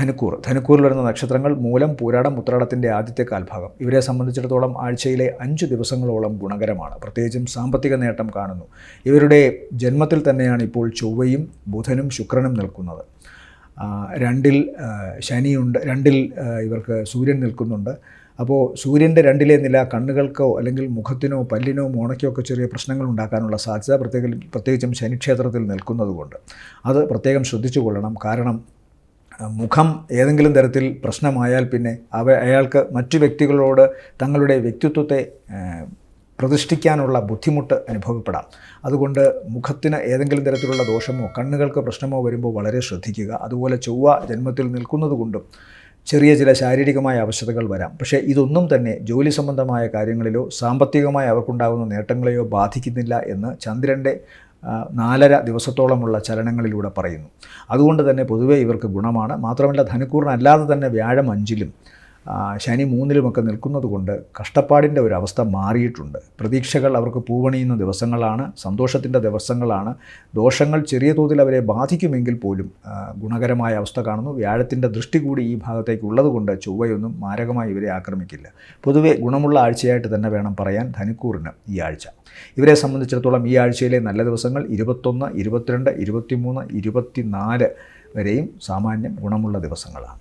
ധനുക്കൂറിൽ വരുന്ന നക്ഷത്രങ്ങൾ മൂലം, പൂരാടം, ഉത്രാടത്തിൻ്റെ ആദ്യത്തെ കാൽഭാഗം. ഇവരെ സംബന്ധിച്ചിടത്തോളം ആഴ്ചയിലെ 5 ദിവസങ്ങളോളം ഗുണകരമാണ്. പ്രത്യേകിച്ചും സാമ്പത്തിക നേട്ടം കാണുന്നു. ഇവരുടെ ജന്മത്തിൽ തന്നെയാണ് ഇപ്പോൾ ചൊവ്വയും ബുധനും ശുക്രനും നിൽക്കുന്നത്. 2-ൽ ശനിയുണ്ട്, 2-ൽ ഇവർക്ക് സൂര്യൻ നിൽക്കുന്നുണ്ട്. അപ്പോൾ സൂര്യൻ്റെ 2-ലെ നില കണ്ണുകൾക്കോ അല്ലെങ്കിൽ മുഖത്തിനോ പല്ലിനോ മോണയ്ക്കോ ഒക്കെ ചെറിയ പ്രശ്നങ്ങൾ ഉണ്ടാക്കാനുള്ള സാധ്യത പ്രത്യേകിച്ചും ശനിക്ഷേത്രത്തിൽ നിൽക്കുന്നതുകൊണ്ട് അത് പ്രത്യേകം ശ്രദ്ധിച്ചു കൊള്ളണം. കാരണം മുഖം ഏതെങ്കിലും തരത്തിൽ പ്രശ്നമായാൽ പിന്നെ അയാൾക്ക് മറ്റു വ്യക്തികളോട് തങ്ങളുടെ വ്യക്തിത്വത്തെ പ്രതിഷ്ഠിക്കാനുള്ള ബുദ്ധിമുട്ട് അനുഭവപ്പെടാം. അതുകൊണ്ട് മുഖത്തിന് ഏതെങ്കിലും തരത്തിലുള്ള ദോഷമോ കണ്ണുകൾക്ക് പ്രശ്നമോ വരുമ്പോൾ വളരെ ശ്രദ്ധിക്കുക. അതുപോലെ ചൊവ്വ ജന്മത്തിൽ നിൽക്കുന്നത് കൊണ്ടും ചെറിയ ചില ശാരീരികമായ അവശതകൾ വരാം. പക്ഷേ ഇതൊന്നും തന്നെ ജോലി സംബന്ധമായ കാര്യങ്ങളിലോ സാമ്പത്തികമായി അവർക്കുണ്ടാകുന്ന നേട്ടങ്ങളെയോ ബാധിക്കുന്നില്ല എന്ന് ചന്ദ്രൻ്റെ 4.5 ദിവസത്തോളമുള്ള ചലനങ്ങളിലൂടെ പറയുന്നു. അതുകൊണ്ട് തന്നെ പൊതുവേ ഇവർക്ക് ഗുണമാണ്. മാത്രമല്ല ധനുക്കൂറിനല്ലാതെ തന്നെ വ്യാഴം 5-ലും ശനി 3-ലുമൊക്കെ നിൽക്കുന്നത് കൊണ്ട് കഷ്ടപ്പാടിൻ്റെ ഒരു അവസ്ഥ മാറിയിട്ടുണ്ട്. പ്രതീക്ഷകൾ അവർക്ക് പൂവണിയുന്ന ദിവസങ്ങളാണ്, സന്തോഷത്തിൻ്റെ ദിവസങ്ങളാണ്. ദോഷങ്ങൾ ചെറിയ തോതിൽ അവരെ ബാധിക്കുമെങ്കിൽ പോലും ഗുണകരമായ അവസ്ഥ കാണുന്നു. വ്യാഴത്തിൻ്റെ ദൃഷ്ടി കൂടി ഈ ഭാഗത്തേക്ക് ഉള്ളതുകൊണ്ട് ചൊവ്വയൊന്നും മാരകമായി ഇവരെ ആക്രമിക്കില്ല. പൊതുവെ ഗുണമുള്ള ആഴ്ചയായിട്ട് തന്നെ വേണം പറയാൻ ധനുക്കൂറിന് ഈ ആഴ്ച. ഇവരെ സംബന്ധിച്ചിടത്തോളം ഈ ആഴ്ചയിലെ നല്ല ദിവസങ്ങൾ 21, 22, 23, 24 വരെയും സാമാന്യം ഗുണമുള്ള ദിവസങ്ങളാണ്.